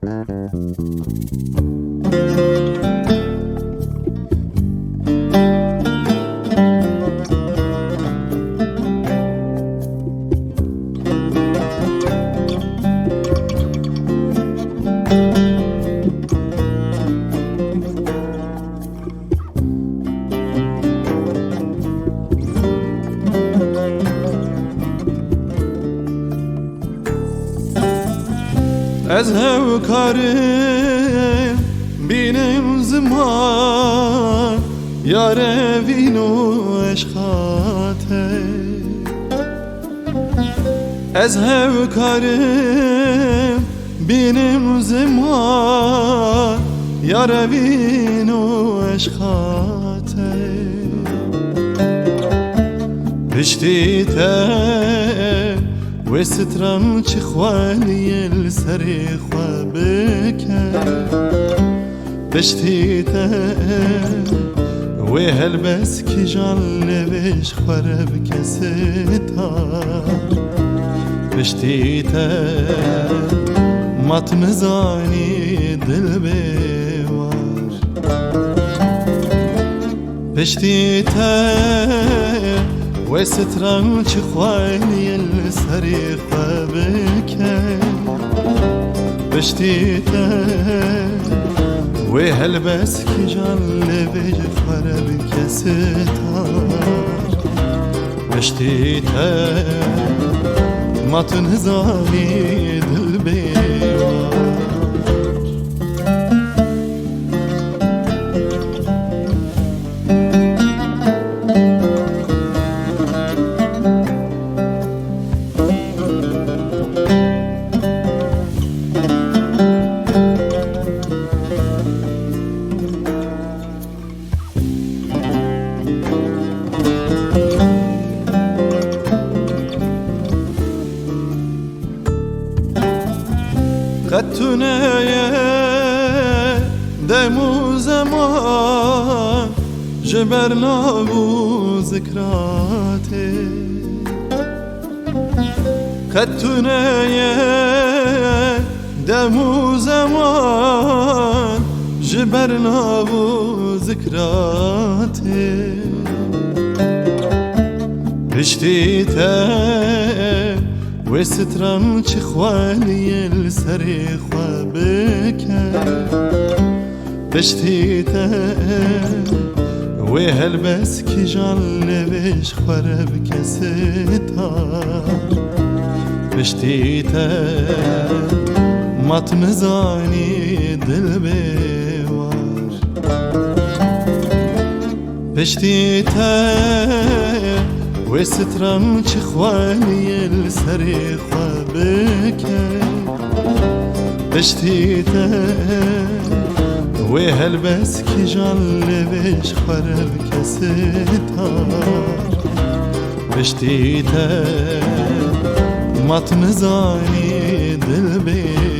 از هوکارم بینم زمان یار وین و عشقاته از هوکارم بینم زمان یار وین و عشقاته پشتی ته و سترم چه خوانی لسری خوابك بشتيته و هلبس کی جلبش خرب کستار بشتيته مطمزانی دل بیوار بشتيته و سترم چه خوانی لسری خوابك بشتيته و هلبس کی جلبش خرب کستار بشتيته مطمزانی دل بیوار قدتنايا دمو زمان جبرنا بو ذكراتي قدتنايا دمو زمان جبرنا بو ذكراتي بشتيته و سترم چه خوانی لسری خوابك بشتيته و هلبس کی جلبش خرب کستار بشتيته مطمزانی دل بیوار بشتيته و سترم چه خوانی لسری خوابك بشتيته و هلبس کی جلبش خرب کستار بشتيته مطمزانی دل بیوار